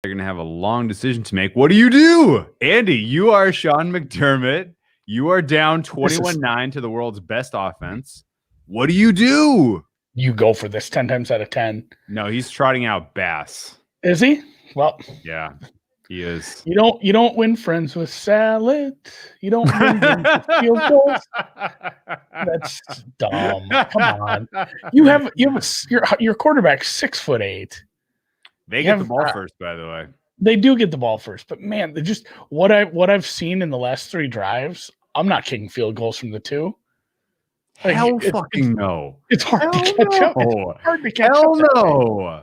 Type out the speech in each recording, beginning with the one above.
They're going to have a long decision to make. What do you do? Andy, you are Sean McDermott. You are down 21-9 to the world's best offense. What do you do? You go for this 10 times out of 10. No, he's trotting out Bass. Is he? Well, yeah, he is. You don't win friends with salad. You don't win games with field goals. That's dumb. Come on. Your quarterback's 6'8". They get the ball first, by the way. They do get the ball first, but man, they just what I've seen in the last 3 drives, I'm not kicking field goals from the 2. Like, Hell fucking no. It's hard to catch up. It's hard to catch Hell up. No.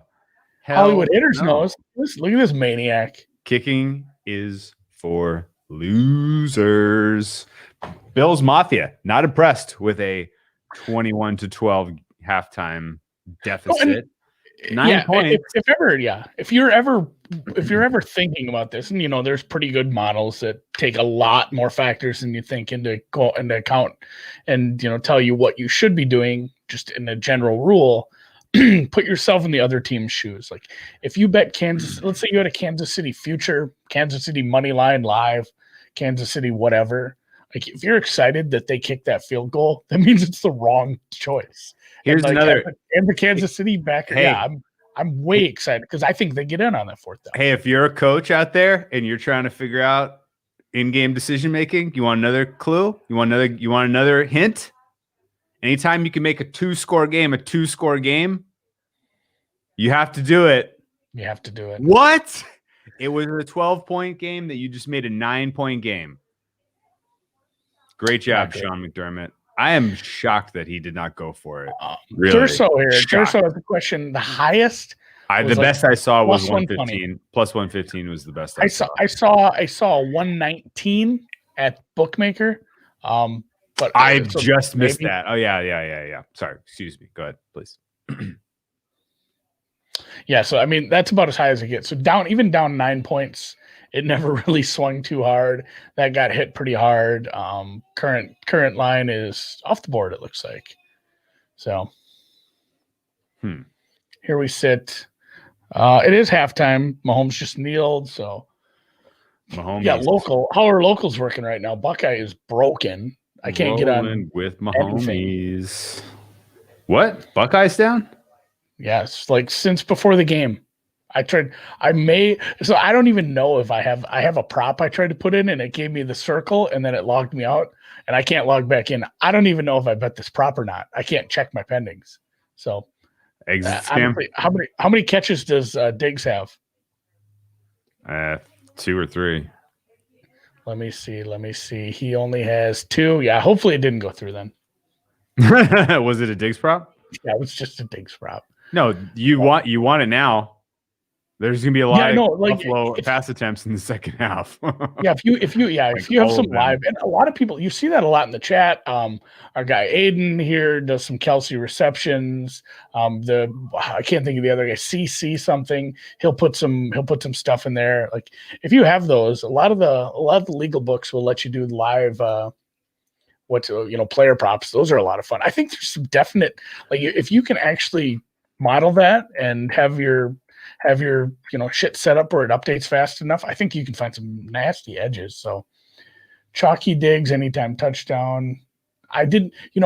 Hollywood Hitters knows. Look at this maniac. Kicking is for losers. Bills Mafia, not impressed with a 21-12 halftime deficit. 9 points. If you're ever thinking about this, and there's pretty good models that take a lot more factors than you think into account, and tell you what you should be doing just in a general rule. Put yourself in the other team's shoes. Like if you bet Kansas, let's say you had a Kansas City future, Kansas City money line live, Kansas City whatever. Like if you're excited that they kick that field goal, that means it's the wrong choice. Here's another. And the Kansas City backer. Hey, I'm way excited because I think they get in on that 4th down. Hey, if you're a coach out there and you're trying to figure out in-game decision making, you want another clue? You want another hint? Anytime you can make a 2-score game a 2-score game, you have to do it. You have to do it. What? It was a 12-point game that you just made a 9-point game. Great job, Sean McDermott. I am shocked that he did not go for it. Really? Durso here. Durso has a question. The highest. The best I saw was 115. Plus 115 was the best I saw. I saw 119 at Bookmaker. But I just missed that. Oh yeah. Sorry. Excuse me. Go ahead, please. Yeah. So I mean, that's about as high as it gets. So down 9 points. It never really swung too hard. That got hit pretty hard. Current line is off the board, it looks like. So here we sit. It is halftime. Mahomes just kneeled. So Mahomes. Yeah, local. How are locals working right now? Buckeye is broken. I can't get on with Mahomes. What? Buckeyes down? Yes, like since before the game. I don't even know if I have a prop I tried to put in and it gave me the circle and then it logged me out and I can't log back in. I don't even know if I bet this prop or not. I can't check my pendings. So how many catches does Diggs have? 2 or 3. Let me see. He only has 2. Yeah, hopefully it didn't go through then. Was it a Diggs prop? Yeah, it was just a Diggs prop. No, you want it now. There's gonna be a lot of Buffalo pass attempts in the second half. If you have some live, and a lot of people, you see that a lot in the chat. Our guy Aiden here does some Kelsey receptions. I can't think of the other guy, CC something. He'll put some stuff in there. Like if you have those, a lot of the legal books will let you do live. Player props. Those are a lot of fun. I think there's some definite, like if you can actually model that and have your shit set up where it updates fast enough, I think you can find some nasty edges. So chalky Diggs anytime touchdown. I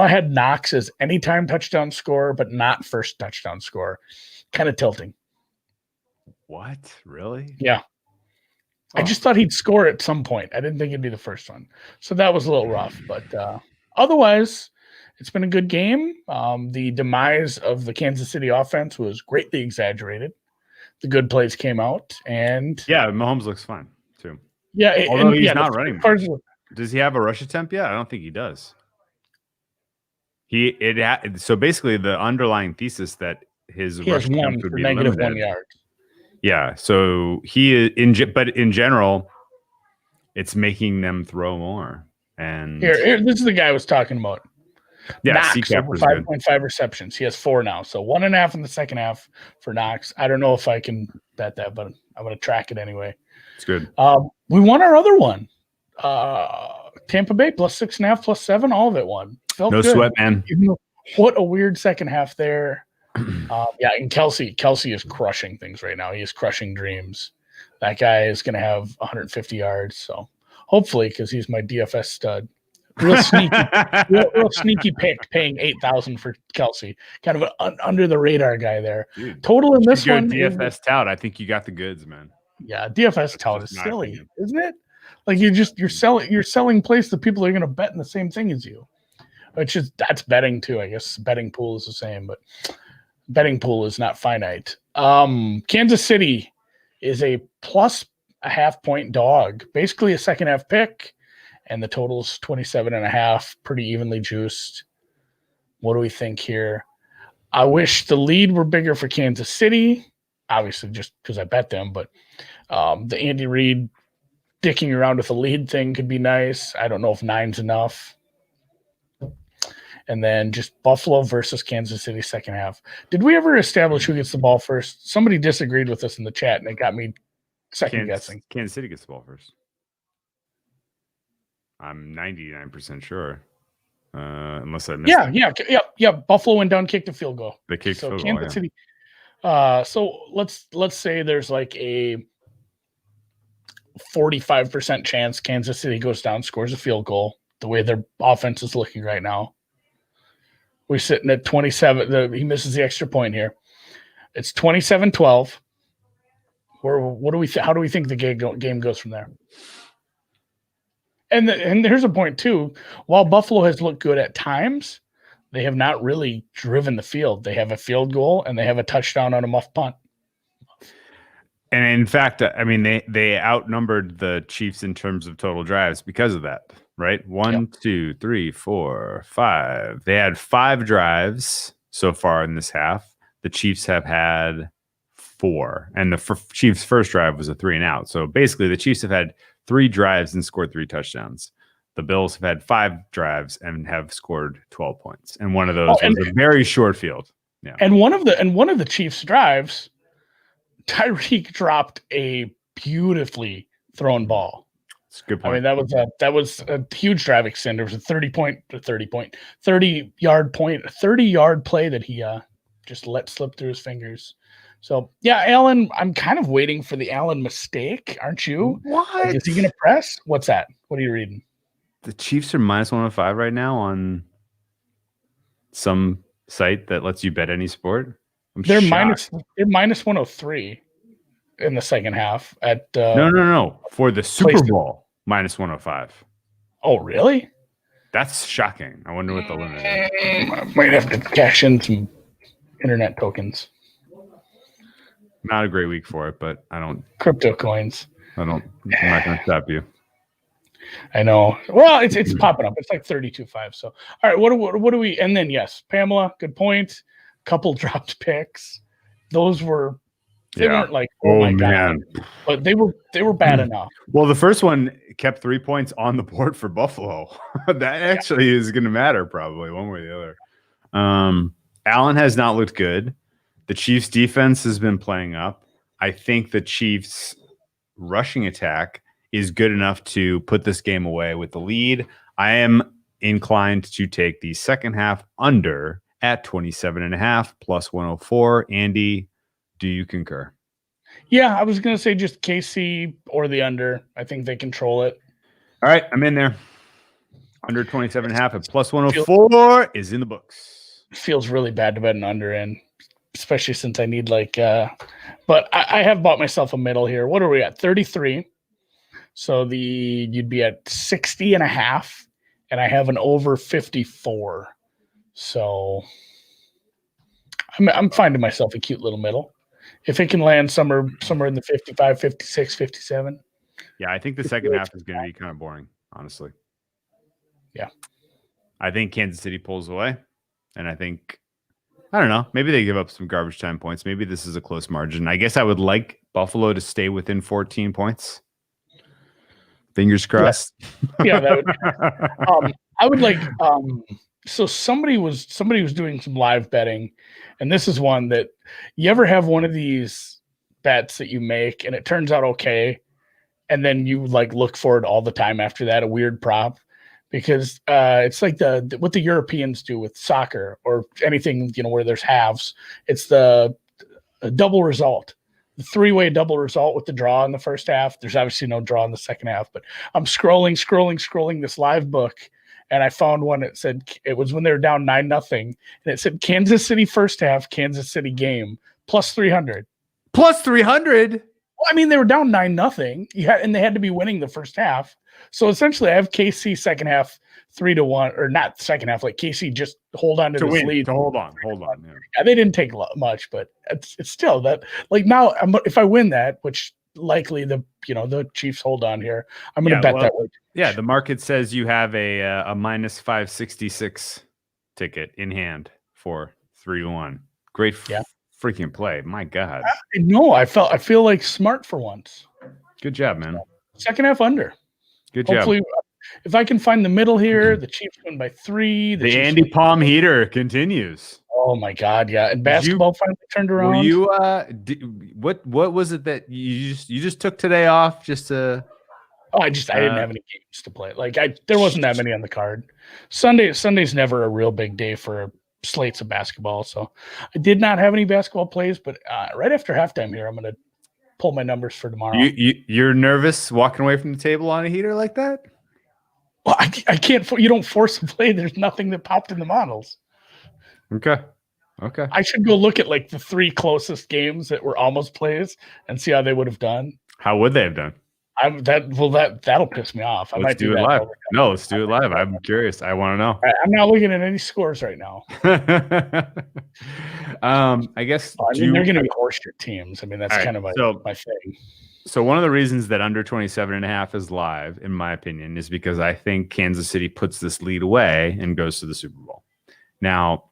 had Knox as anytime touchdown score, but not first touchdown score. Kind of tilting. What? Really? Yeah. I just thought he'd score at some point. I didn't think it'd be the first one. So that was a little rough, but otherwise it's been a good game. The demise of the Kansas City offense was greatly exaggerated. The good plays came out, and Mahomes looks fine too. Yeah, although he's not running. Does he have a rush attempt yet? I don't think he does. So basically, the underlying thesis that his rush attempt would be negative limited. 1 yard. Yeah, so but in general, it's making them throw more. And here, this is the guy I was talking about. Yeah, Knox CCAP over was 5.5 receptions. He has 4 now, so 1.5 in the second half for Knox. I don't know if I can bet that, but I'm going to track it anyway. It's good. We won our other one. Tampa Bay plus 6.5, plus 7, all of it won. Felt no good. sweat, man. What a weird second half there. And Kelsey is crushing things right now. He is crushing dreams. That guy is going to have 150 yards. So hopefully, because he's my DFS stud. Real sneaky pick, paying 8,000 for Kelsey. Kind of an under the radar guy there. Dude, total in this one, DFS tout. I think you got the goods, man. Yeah, DFS tout is silly, opinion. Isn't it? Like you're selling place that people are going to bet in the same thing as you. Which is that's betting too. I guess betting pool is the same, but betting pool is not finite. Kansas City is a plus a half point dog, basically a second half pick. And the total's 27.5, pretty evenly juiced. What do we think here? I wish the lead were bigger for Kansas City, obviously just because I bet them, but the Andy Reid dicking around with the lead thing could be nice. I don't know if 9's enough. And then just Buffalo versus Kansas City second half. Did we ever establish who gets the ball first? Somebody disagreed with us in the chat, and it got me second guessing. Kansas City gets the ball first. I'm 99% sure. Unless I missed Yeah. Buffalo went down, kicked a field goal. They kicked so field Kansas goal, City. So let's say there's like a 45% chance Kansas City goes down, scores a field goal. The way their offense is looking right now, we're sitting at 27. He misses the extra point here. It's 27-12. What do we? How do we think the game goes from there? And here's a point too. While Buffalo has looked good at times, they have not really driven the field. They have a field goal and they have a touchdown on a muff punt. And in fact, I mean, they outnumbered the Chiefs in terms of total drives because of that, right? 1, 2, 3, 4, 5. They had 5 drives so far in this half. The Chiefs have had 4, and the Chiefs' first drive was a 3-and-out. So basically, the Chiefs have had 3 drives and scored 3 touchdowns. The Bills have had 5 drives and have scored 12 points, and one of those was a very short field. Yeah, and one of the Chiefs' drives, Tyreek dropped a beautifully thrown ball. It's a good point. I mean, that was a huge drive extender. It was a 30-yard play that he just let slip through his fingers. So yeah, Allen, I'm kind of waiting for the Allen mistake, aren't you? What? Like, is he going to press? What's that? What are you reading? The Chiefs are minus 105 right now on some site that lets you bet any sport. They're minus 103 in the second half at no for the Super Bowl minus 105. Oh, really? That's shocking. I wonder what the limit is. I might have to cash in some internet tokens. Not a great week for it, but I don't. Crypto coins. I'm not going to stop you. I know. Well, it's popping up. It's like 32.5. So, all right. What do we? And then yes, Pamela. Good point. Couple dropped picks. Those were. They weren't like my God, but they were bad enough. Well, the first one kept 3 points on the board for Buffalo. That actually is going to matter probably one way or the other. Allen has not looked good. The Chiefs' defense has been playing up. I think the Chiefs' rushing attack is good enough to put this game away with the lead. I am inclined to take the second half under at 27.5 plus 104. Andy, do you concur? Yeah, I was going to say just KC or the under. I think they control it. All right, I'm in there. Under 27.5 at plus 104 is in the books. Feels really bad to bet an under in, especially since I need but I have bought myself a middle here. What are we at? 33. So you'd be at 60.5, and I have an over 54. So I'm finding myself a cute little middle. If it can land somewhere in the 55, 56, 57. Yeah, I think the second half is going to be kind of boring, honestly. Yeah. I think Kansas City pulls away, and I think, I don't know, maybe they give up some garbage time points. Maybe this is a close margin. I guess I would like Buffalo to stay within 14 points. Fingers crossed. Yeah, that would. I would like. So somebody was doing some live betting, and this is one that you ever have one of these bets that you make and it turns out okay, and then you look for it all the time after that, a weird prop, because it's like what the Europeans do with soccer or anything where there's halves. It's the double result. the 3-way double result with the draw in the first half. There's obviously no draw in the second half, but I'm scrolling this live book, and I found one that said it was when they were down 9-0, and it said Kansas City first half, Kansas City game plus 300. Plus 300. Well, I mean, they were down 9-0. And they had to be winning the first half. So essentially, I have KC second half 3-1, or not second half. Like KC just hold on to this win, lead. to hold on. Yeah, they didn't take much, but it's still that. Like now, if I win that, which likely the Chiefs hold on here, I'm going to bet that way. Yeah, the market says you have a minus 566 ticket in hand for 3-1. Great freaking play. My God. No, I feel like smart for once. Good job, man. Second half under. Good Hopefully, job. If I can find the middle here, the Chiefs win by 3. The Andy Palm heater continues. Oh my God, yeah. And basketball finally turned around. Were you what was it that you just took today off just to I didn't have any games to play. Like there wasn't that many on the card. Sunday's never a real big day for slates of basketball. So I did not have any basketball plays, but right after halftime here, I'm gonna pull my numbers for tomorrow. You're nervous walking away from the table on a heater like that? Well, I can't. You don't force a play. There's nothing that popped in the models. Okay. I should go look at like the 3 closest games that were almost plays and see how they would have done. How would they have done? That'll piss me off. Let's do it live. No, let's do it live. I'm curious. I want to know. I'm not looking at any scores right now. I guess they're going to be horseshit teams. I mean, that's kind of my thing. So one of the reasons that under 27.5 is live, in my opinion, is because I think Kansas City puts this lead away and goes to the Super Bowl. Now,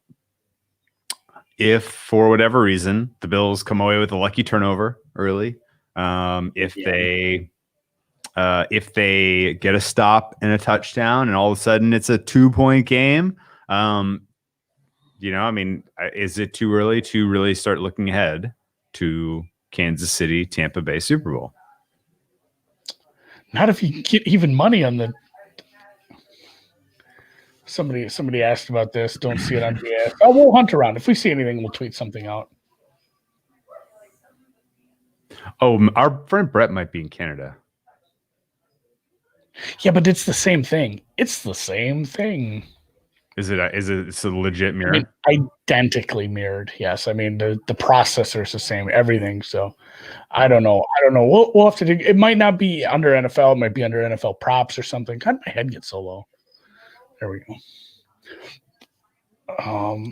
if for whatever reason the Bills come away with a lucky turnover early, if they get a stop and a touchdown, and all of a sudden it's a 2-point game, is it too early to really start looking ahead to Kansas City, Tampa Bay Super Bowl? Not if you get even money on the. Somebody asked about this. Don't see it on GS. Oh, we'll hunt around. If we see anything, we'll tweet something out. Oh, our friend Brett might be in Canada. Yeah, but it's the same thing. It's the same thing. Is it it's a legit mirror? I mean, identically mirrored. Yes. I mean, the processor is the same, everything. So I don't know. We'll have to do. It might not be under NFL. It might be under NFL props or something. God, my head gets so low. There we go.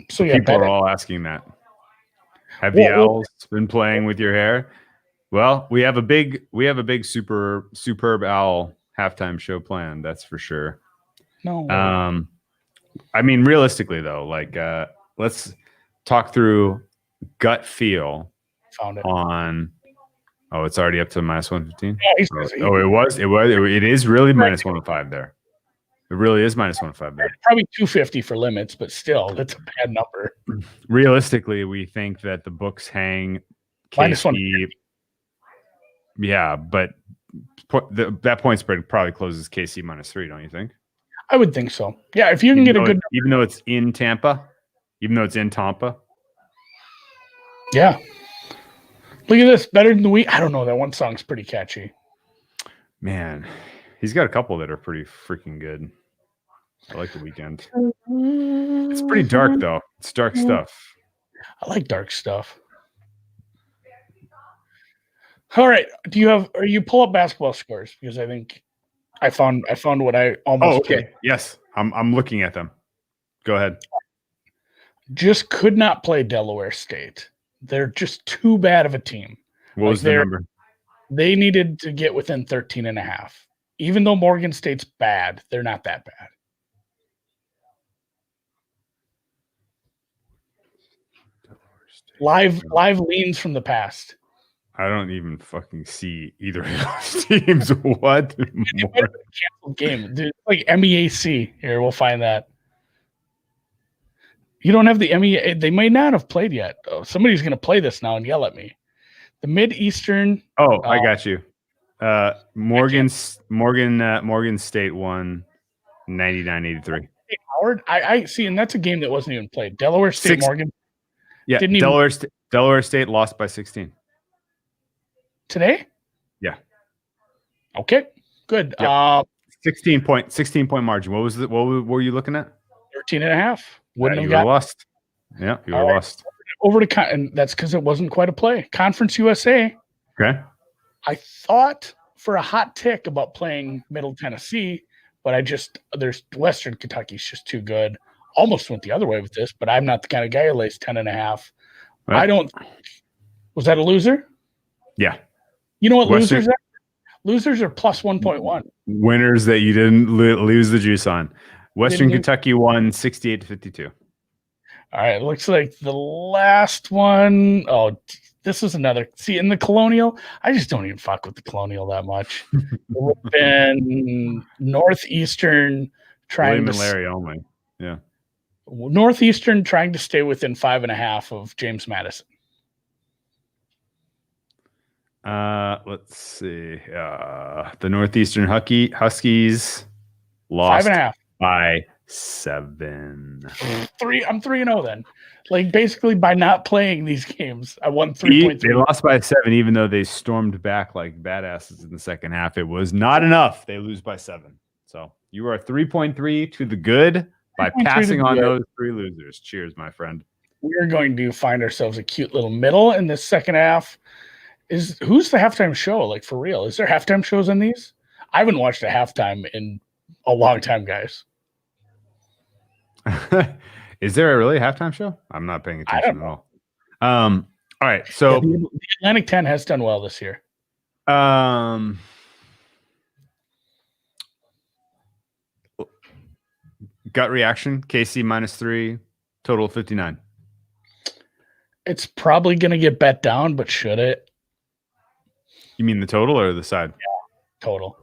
So yeah, people are all asking that. Have the owls been playing with your hair? Well, we have a big superb owl halftime show planned. That's for sure. No. I mean, realistically though, like let's talk through gut feel. Found it on. Oh, it's already up to minus 115. Yeah, it is really minus 105 there. It really is minus 105 there. Probably 250 for limits, but still, that's a bad number. Realistically, we think that the books hang minus 150. Yeah, but that point spread probably closes KC -3, don't you think? I would think so. Yeah, if you can get a good, even though it's in Tampa. Yeah. Look at this. Better than the week. I don't know. That one song's pretty catchy. Man, he's got a couple that are pretty freaking good. I like The Weeknd. It's pretty dark though. It's dark stuff. I like dark stuff. All right. You pull up basketball scores? Because I think I found what I almost. Oh, okay. Did. Yes. I'm looking at them. Go ahead. Just could not play Delaware State. They're just too bad of a team. What was the number? They needed to get within 13.5. Even though Morgan State's bad, they're not that bad. Live leans from the past. I don't even fucking see either of those teams. What? Canceled game. Dude, like MEAC. Here, we'll find that. You don't have the MEA. They may not have played yet. Oh, somebody's going to play this now and yell at me. The Mid-Eastern. Oh, I got you. Morgan State won 99-83. Howard, I see, and that's a game that wasn't even played. Delaware State, Morgan. Yeah, Delaware State lost by 16. today? Yeah. Okay, good. Yep. 16 point margin. What were you looking at? 13.5. Wouldn't have You were got lost. Yeah, you were All right. lost. over to and that's because it wasn't quite a play. Conference USA. Okay. I thought for a hot tick about playing Middle Tennessee, but there's Western Kentucky's just too good. Almost went the other way with this, but I'm not the kind of guy who lays 10.5. Well, I don't. Was that a loser? Yeah. You know what Western- losers are? Losers are plus 1.1. Winners that you didn't lose the juice on. Western Didn't Kentucky won 68-52. All right, looks like the last one. Oh, this is another. See, in the Colonial, I just don't even fuck with the Colonial that much. It would have been Northeastern trying William and to Larry only. Yeah. Northeastern trying to stay within 5.5 of James Madison. Let's see. The Northeastern Huskies lost 5.5. by 7. I'm 3-0 then. Like basically by not playing these games, I won 3.3. They lost by 7, even though they stormed back like badasses in the second half. It was not enough. They lose by 7. So you are 3.3 to the good by passing on those 3 losers. Cheers, my friend. We're going to find ourselves a cute little middle in this second half. Who's the halftime show? Like for real? Is there halftime shows in these? I haven't watched a halftime in a long time, guys. Is there a really halftime show? I'm not paying attention at all. All right. So the Atlantic 10 has done well this year. Gut reaction, KC -3, total 59. It's probably going to get bet down, but should it? You mean the total or the side? Yeah, total.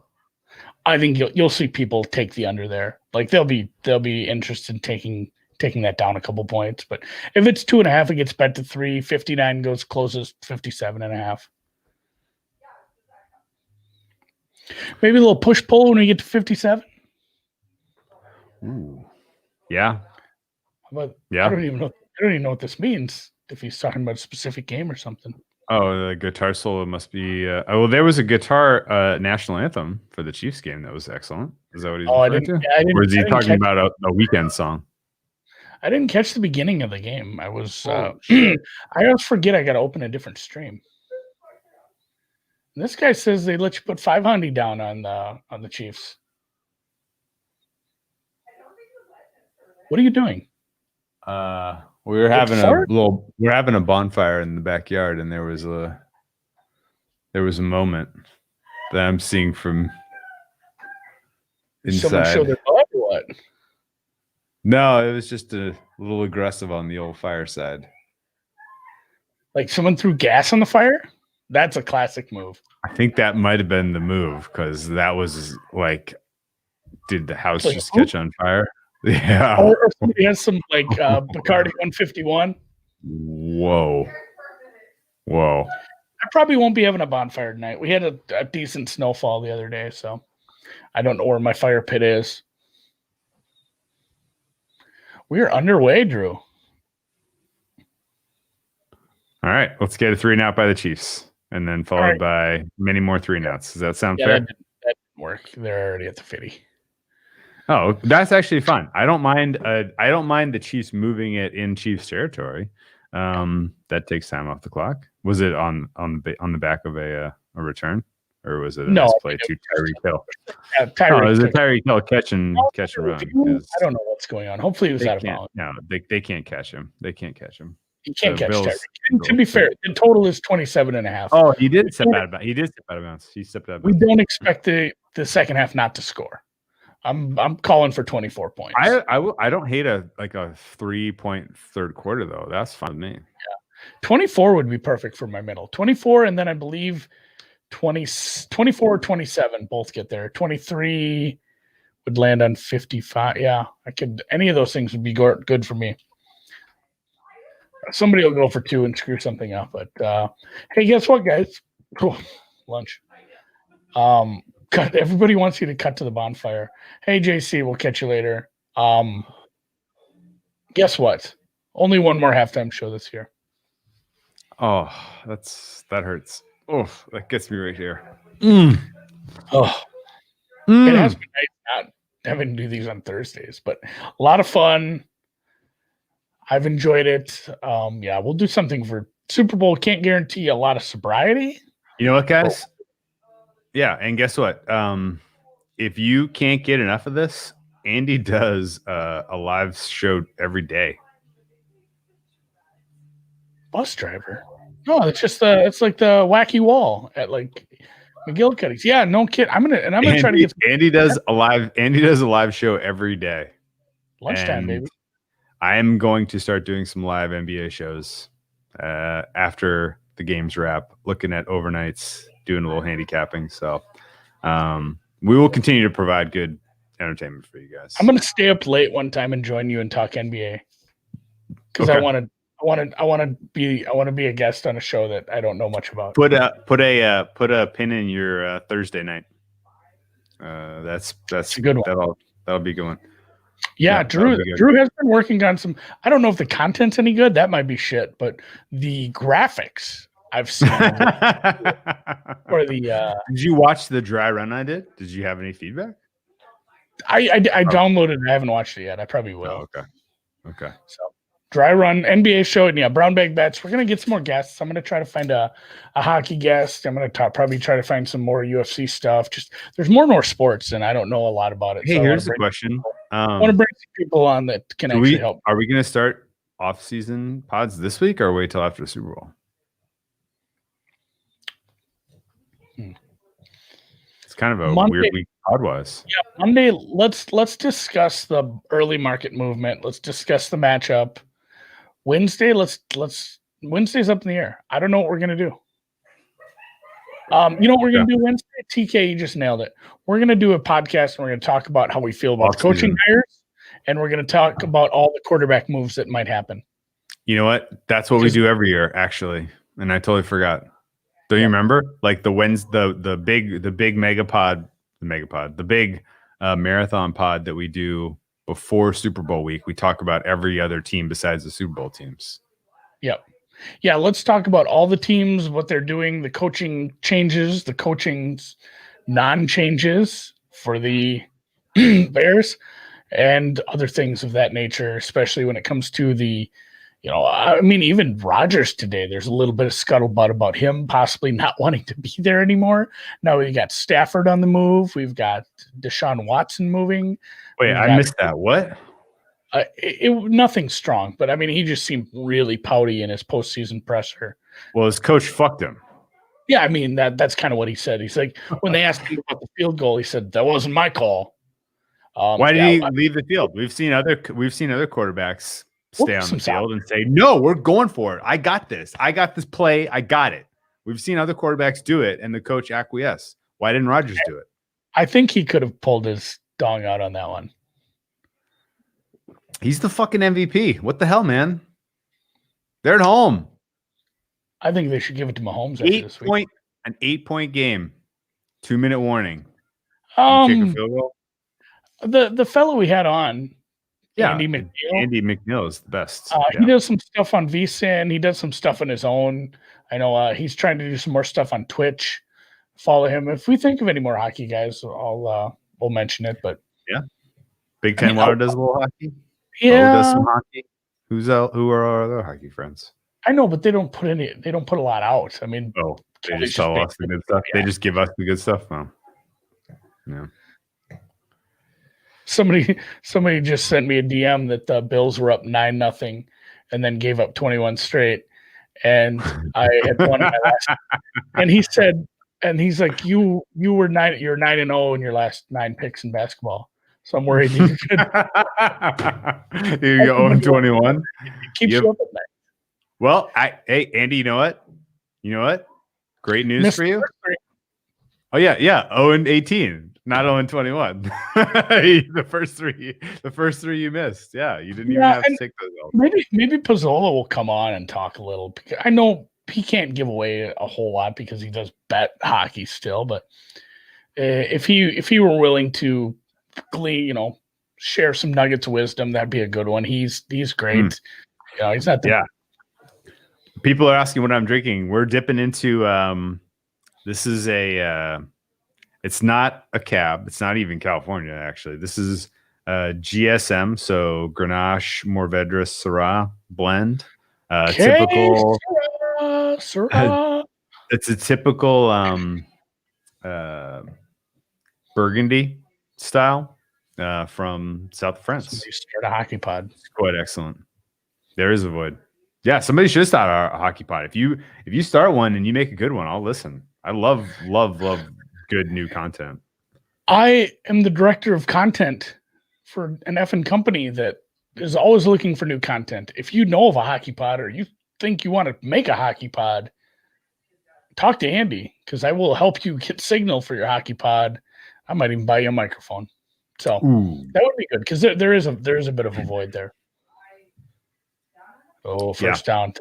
I think you'll see people take the under there. Like they'll be interested in taking that down a couple points. But if it's 2.5, it gets bet to 3. 59 closes 57.5. Maybe a little push pull when we get to 57. Ooh. Yeah. But yeah. I don't even know what this means. If he's talking about a specific game or something. Oh, the guitar solo must be. Well, there was a guitar national anthem for the Chiefs game that was excellent. Is that what he's referring to? Or is he talking about a weekend song? I didn't catch the beginning of the game. I was. I always forget I got to open a different stream. And this guy says they let you put 500 down on the Chiefs. What are you doing? We're having a bonfire in the backyard, and there was a moment that I'm seeing from inside. Someone showed their butt or what? No, it was just a little aggressive on the old fireside. Like someone threw gas on the fire? That's a classic move. I think that might have been the move because that was like, did the house just catch on fire? Yeah. Or somebody has some like Bacardi 151. Whoa. I probably won't be having a bonfire tonight. We had a decent snowfall the other day, so I don't know where my fire pit is. We are underway, Drew. All right, let's get a 3-and-out by the Chiefs, and then followed by many more 3-and-outs. Does that sound fair? That didn't work. They're already at the 50. Oh, that's actually fun. I don't mind the Chiefs moving it in Chiefs territory. That takes time off the clock. Was it on the back of a return, or was it a nice play to Tyreek Hill? It was a Tyreek Hill catch and run. I don't know what's going on. Hopefully, he was out of bounds. No, they can't catch him. They can't catch him. He can't catch Tyreek. To be fair, the total is 27.5. Oh, he did step out of bounds. He stepped out of bounds. We don't expect the second half not to score. I'm calling for 24 points. I don't hate a 3-point third quarter though. That's fun to me. Yeah, 24 would be perfect for my middle. 24, and then I believe 24 or 27 both get there. 23 would land on 55. Yeah, I could. Any of those things would be good for me. Somebody will go for 2 and screw something up. But hey, guess what, guys? Lunch. Everybody wants you to cut to the bonfire. Hey, JC, we'll catch you later. Guess what? Only one more halftime show this year. Oh, that hurts. Oh, that gets me right here. Oh, it has been nice not having to do these on Thursdays, but a lot of fun. I've enjoyed it. Yeah, we'll do something for Super Bowl. Can't guarantee a lot of sobriety. You know what, guys? Yeah, and guess what? If you can't get enough of this, Andy does a live show every day. Bus driver? No, it's just it's like the wacky wall at like McGillicuddy's. Yeah, no kid. I'm gonna try to get Andy does a live show every day. lunchtime, baby. I am going to start doing some live NBA shows after the games wrap, looking at overnights, doing a little handicapping. So we will continue to provide good entertainment for you guys. I'm gonna stay up late one time and join you and talk NBA because I want to be a guest on a show that I don't know much about. Put a pin in your Thursday night. That's a good one. That'll be good one. Yeah, Drew has been working on some. I don't know if the content's any good. That might be shit, but the graphics I've seen. Or the did you watch the dry run I did? Did you have any feedback? I downloaded it. I haven't watched it yet. I probably will. Oh, okay. So dry run NBA show, and yeah, brown bag bets. We're gonna get some more guests. I'm gonna try to find a hockey guest. I'm gonna probably try to find some more UFC stuff. Just there's more and more sports, and I don't know a lot about it. Hey, so here's the question. I want to bring some people on that can actually help. Are we gonna start off-season pods this week, or wait till after the Super Bowl? It's kind of a weird week pod-wise. Yeah, Monday. Let's discuss the early market movement. Let's discuss the matchup. Wednesday, Wednesday's up in the air. I don't know what we're gonna do. You know what we're gonna do Wednesday? TK, you just nailed it. We're gonna do a podcast and we're gonna talk about how we feel about coaching hires, and we're gonna talk about all the quarterback moves that might happen. You know what? That's what we do every year, actually. And I totally forgot. Do you remember? Like the big marathon pod that we do before Super Bowl week. We talk about every other team besides the Super Bowl teams. Yep. Yeah, let's talk about all the teams, what they're doing, the coaching changes, the coaching's non-changes for the Bears, and other things of that nature, especially when it comes to the, I mean, even Rodgers today, there's a little bit of scuttlebutt about him possibly not wanting to be there anymore. Now we got Stafford on the move. We've got Deshaun Watson moving. Wait, I missed that. What? Nothing strong, but I mean, he just seemed really pouty in his postseason presser. Well, his coach fucked him. Yeah, I mean that's kind of what he said. He's like, when they asked him about the field goal, he said that wasn't my call. Why did he leave the field? We've seen other quarterbacks stay on the field and say, "No, we're going for it. I got this. I got this play. I got it." We've seen other quarterbacks do it, and the coach acquiesced. Why didn't Rodgers do it? I think he could have pulled his dong out on that one. He's the fucking MVP. What the hell, man? They're at home. I think they should give it to Mahomes after this week. An 8-point game. 2-minute warning. Kick a field goal. The fellow we had on, Andy McNeil. Andy McNeil is the best. He does some stuff on VSiN. He does some stuff on his own. I know he's trying to do some more stuff on Twitch. Follow him. If we think of any more hockey guys, we'll mention it. But yeah, Big Ten Water does a little hockey. Yeah, does some hockey. Who are our other hockey friends? I know, but they don't put a lot out. I mean, they just tell us the good stuff. Yeah. They just give us the good stuff. Well, yeah. Somebody just sent me a DM that the Bills were up 9-0 and then gave up 21 straight, and I had won my last. And he said, and he's like, you're 9-0 in your last 9 picks in basketball. So I'm worried you could. You go 0-21. Keeps you up at night. Well, hey Andy, you know what? Great news for you. Oh yeah, 0-18, not 0-21. the first three you missed. Yeah, you didn't even have to take those out. Maybe Pizzola will come on and talk a little. I know he can't give away a whole lot because he does bet hockey still, but if he were willing to share some nuggets of wisdom, that'd be a good one. He's great. He's not. People are asking what I'm drinking. We're dipping into This is a. It's not a cab. It's not even California. Actually, this is GSM. So Grenache Mourvedre Syrah blend. Typical. Syrah. It's a typical Burgundy style from south of France. Somebody start a hockey pod. It's quite excellent. There is a void. Yeah, somebody should start a hockey pod. If you start one and you make a good one, I'll listen. I love good new content. I am the director of content for an effing company that is always looking for new content. If you know of a hockey pod or you think you want to make a hockey pod, talk to Andy because I will help you get signal for your hockey pod. I might even buy you a microphone. So that would be good because there is a bit of a void there. Oh, first down.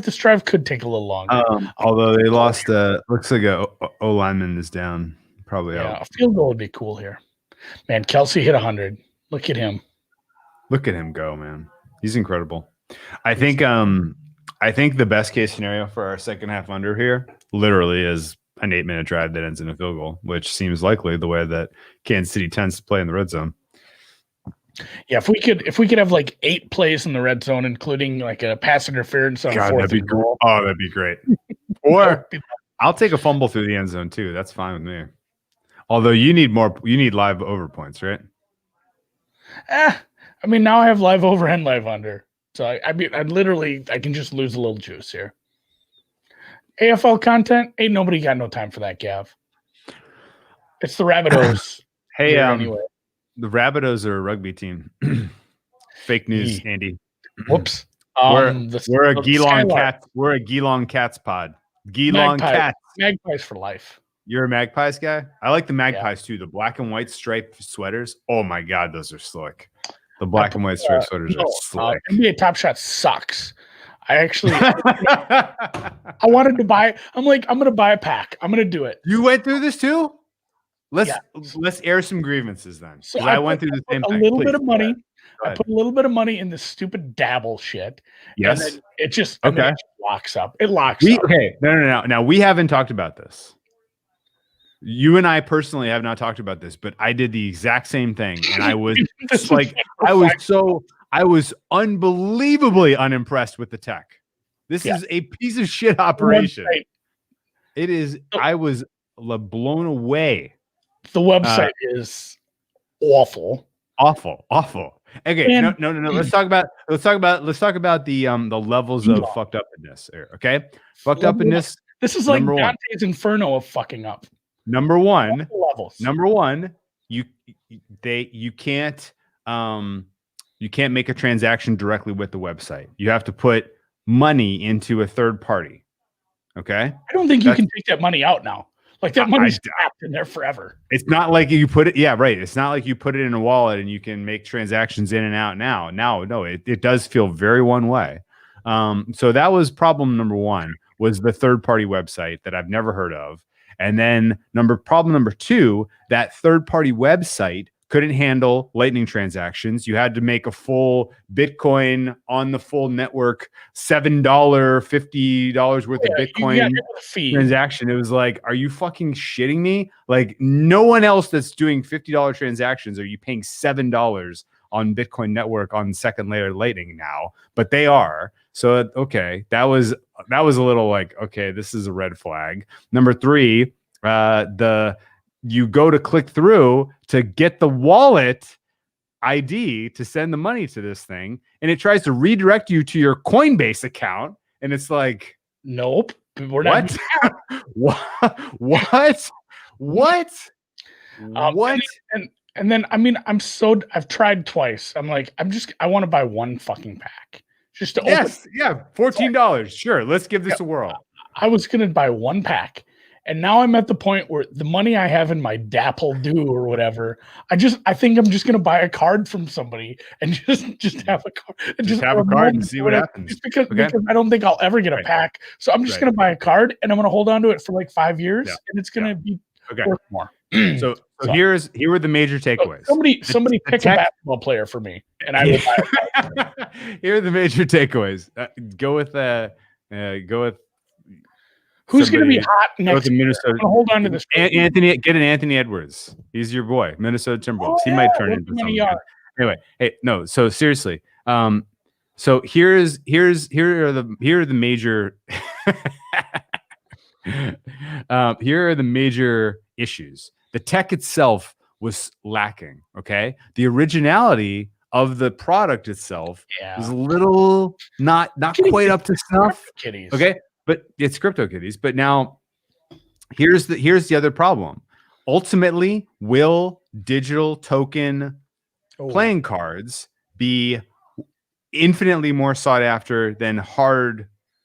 This drive could take a little longer. Although they lost, looks like O lineman is down. Probably out. A field goal would be cool here. Man, Kelsey hit 100. Look at him. Look at him go, man. He's incredible. I think the best case scenario for our second half under here literally is an 8-minute drive that ends in a field goal, which seems likely the way that Kansas City tends to play in the red zone. Yeah, if we could have like 8 plays in the red zone, including like a pass interference on fourth and goal. Oh, that'd be great. Or I'll take a fumble through the end zone too. That's fine with me. Although you need live over points, right? I mean, now I have live over and live under. So I can just lose a little juice here. AFL content, ain't nobody got no time for that, Gav. It's the Rabbitohs. Hey, anyway. The Rabbitohs are a rugby team. Fake news, Andy. Whoops. We're a Geelong Cats. We're a Geelong Cats pod. Geelong Cats. Magpies for life. You're a Magpies guy? I like the Magpies too. The black and white striped sweaters. Oh my God, those are slick. The black and white striped sweaters are slick. NBA Top Shot sucks. I wanted to buy. I'm like, I'm gonna buy a pack. I'm gonna do it. You went through this too? Let's air some grievances then. So I went through the same thing. A little bit of money. I put a little bit of money in this stupid dabble shit. Yes. And then it just locks up. It locks up. Okay. No. Now we haven't talked about this. You and I personally have not talked about this, but I did the exact same thing, and I was I was unbelievably unimpressed with the tech. This is a piece of shit operation. It is. I was blown away. The website is awful. Awful. Okay, no. Let's talk about the levels of fucked upness here. Okay, fucked upness. This is like Dante's Inferno of fucking up. Number one, you can't make a transaction directly with the website. You have to put money into a third party. Okay, I don't think you can take that money out now. Like that money's trapped in there forever. It's not like you put it. Yeah, right. It's not like you put it in a wallet and you can make transactions in and out now. No, it does feel very one way. So that was problem number one, was the third party website that I've never heard of. And then problem number 2, that third party website couldn't handle Lightning transactions. You had to make a full Bitcoin on the full network, $7, $50 worth of Bitcoin transaction. It was like, are you fucking shitting me? Like, no one else that's doing $50 transactions are you paying $7 on Bitcoin network on second layer Lightning now, but they are. So, okay, that was a little like, okay, this is a red flag. Number 3, you go to click through to get the wallet ID to send the money to this thing, and it tries to redirect you to your Coinbase account, and it's like, nope, we're not. What? And then, I mean, I've tried twice. I'm like, I want to buy one fucking pack. Just to open. Yeah, $14. Sure, let's give this a whirl. I was going to buy one pack, and now I'm at the point where the money I have in my Dapple Do or whatever, I think I'm just going to buy a card from somebody and just have a card. Just have a card and see what happens. Just because I don't think I'll ever get a pack. So I'm just going to buy a card, and I'm going to hold on to it for like 5 years, and it's going to be worth more. So here are the major takeaways. Somebody pick a basketball player for me, and I will buy Here are the major takeaways. Go with Who's going to be somebody- hot next? the Minnesota. I'm gonna hold on to this. Anthony, get an Anthony Edwards. He's your boy, Minnesota Timberwolves. He might turn into something. Anyway, hey, no. So seriously, so here are the major here are the major issues. The tech itself was lacking. Okay, the originality of the product itself was a little not quite up to snuff. Kitties. Okay, but it's CryptoKitties. But now here's the other problem. Ultimately, will digital token playing cards be infinitely more sought after than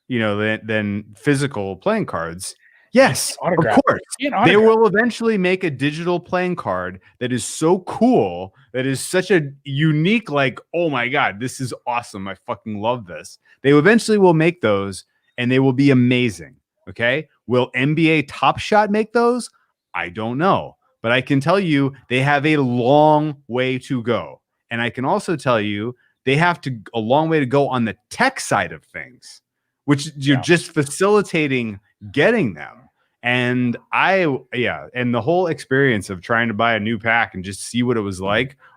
than physical playing cards? Yes, of course. They will eventually make a digital playing card that is so cool, that is such a unique, like, oh my God, this is awesome. I fucking love this. They eventually will make those and they will be amazing. Okay. Will NBA Top Shot make those? I don't know. But I can tell you they have a long way to go. And I can also tell you they have a long way to go on the tech side of things, which you're just facilitating getting them. And and the whole experience of trying to buy a new pack and just see what it was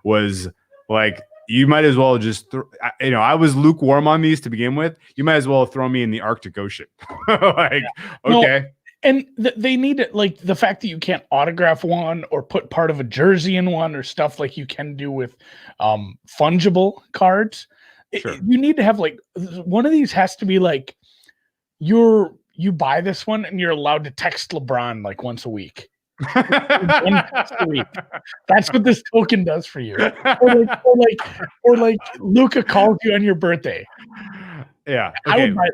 was like, you might as well just, I was lukewarm on these to begin with. You might as well throw me in the Arctic Ocean. Okay. No, and they need it, like the fact that you can't autograph one or put part of a jersey in one or stuff like you can do with fungible cards. Sure. You need to have like one of these has to be like you buy this one and you're allowed to text LeBron like once a week. That's what this token does for you. Or like Luca calls you on your birthday. Yeah. Okay. I would buy,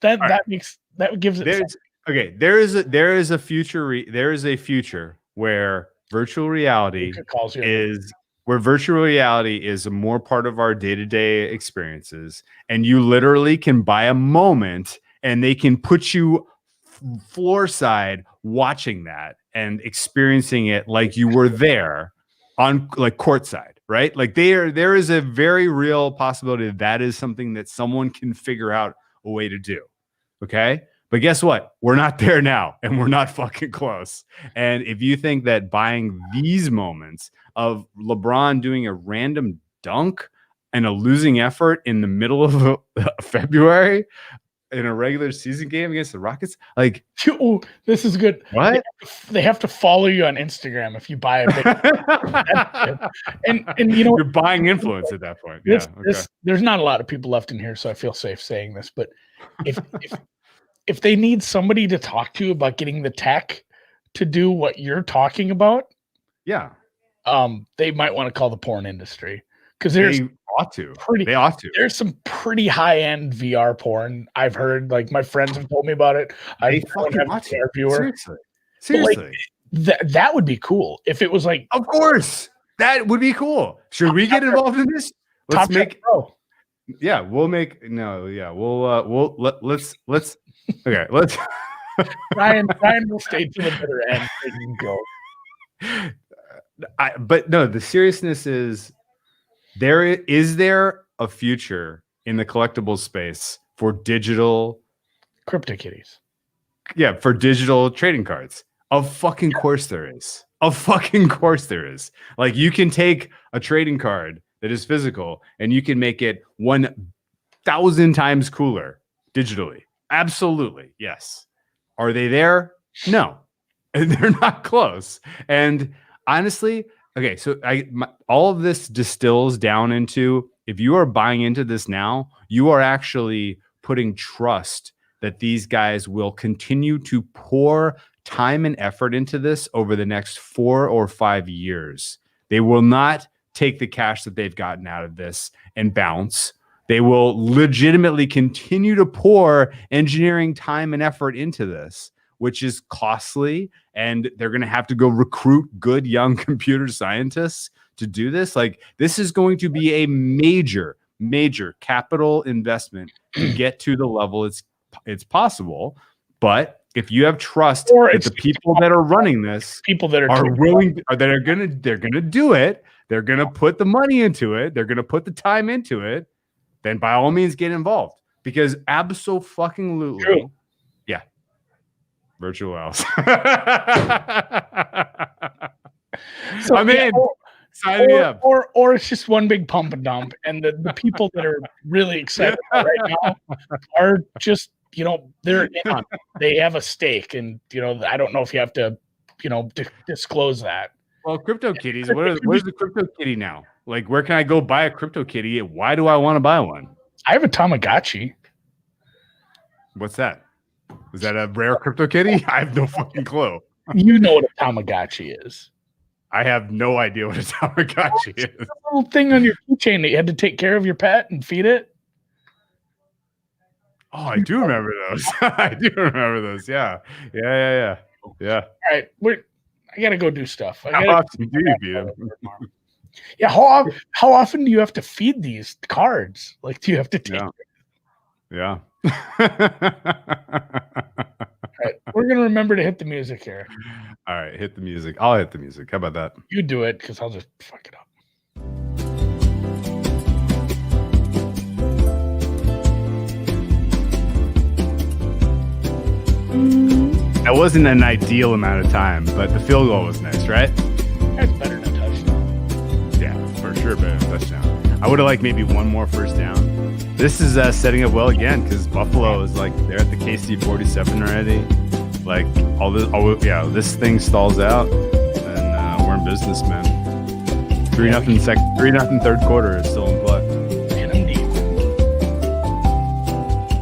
that gives it. There is a future where virtual reality is a more part of our day-to-day experiences, and you literally can buy a moment and they can put you floor side watching that and experiencing it like you were there on like courtside, right? Like there is a very real possibility that is something that someone can figure out a way to do. Okay. But guess what? We're not there now, and we're not fucking close. And if you think that buying these moments of LeBron doing a random dunk and a losing effort in the middle of February in a regular season game against the Rockets, like, oh, this is good. What? They have to follow you on Instagram if you buy a big and you're buying influence at that point. There's not a lot of people left in here, so I feel safe saying this, but if they need somebody to talk to about getting the tech to do what you're talking about, they might want to call the porn industry, because they ought to. There's some pretty high-end VR porn I've heard. Like, my friends have told me about it. I don't have a VR viewer. Seriously. That would be cool if it was like. Of course, that would be cool. Should we get involved in this? Let's make. Yeah, we'll make. No, yeah, let's. Okay, let's. Ryan will stay to the bitter end. But no, the seriousness is there a future in the collectible space for digital CryptoKitties? Yeah, for digital trading cards. Of fucking course there is. Of fucking course there is. Like, you can take a trading card that is physical and you can make it 1,000 times cooler digitally. Absolutely, yes. Are they there? No, they're not close. And honestly, okay, so all of this distills down into, if you are buying into this now, you are actually putting trust that these guys will continue to pour time and effort into this over the next 4 or 5 years. They will not take the cash that they've gotten out of this and bounce. They will legitimately continue to pour engineering time and effort into this, which is costly, and they're going to have to go recruit good young computer scientists to do this. Like, this is going to be a major capital investment to get to the level it's possible. But if you have trust that the people that are running this, people that are willing, they're gonna do it, they're gonna put the money into it, they're gonna put the time into it, then by all means get involved, because absolutely, yeah. Virtual house. So, I'm in. Sign me up. Or it's just one big pump and dump, and the people that are really excited about it right now are just, they're in on it. They have a stake, and I don't know if you have to, disclose that. Well, CryptoKitties. Where's the CryptoKitty now? Like, where can I go buy a CryptoKitty? Why do I want to buy one? I have a Tamagotchi. What's that? Is that a rare CryptoKitty? I have no fucking clue. You know what a Tamagotchi is. I have no idea what a Tamagotchi is. A little thing on your keychain that you had to take care of your pet and feed it. Oh, I do remember those. I do remember those. Yeah. All right, I gotta go do stuff. How often do you feed them? Yeah, how often do you have to feed these cards? Like, do you have to take? Yeah. All right, we're gonna remember to hit the music here. All right, hit the music. I'll hit the music. How about that? You do it, because I'll just fuck it up. That wasn't an ideal amount of time, but the field goal was nice, right? That's better than a touchdown. Yeah, for sure better than a touchdown. I would have liked maybe one more first down. This is setting up well again, because Buffalo is like they're at the KC 47 already. Like this thing stalls out, and we're in business, man. 3-0 third quarter is still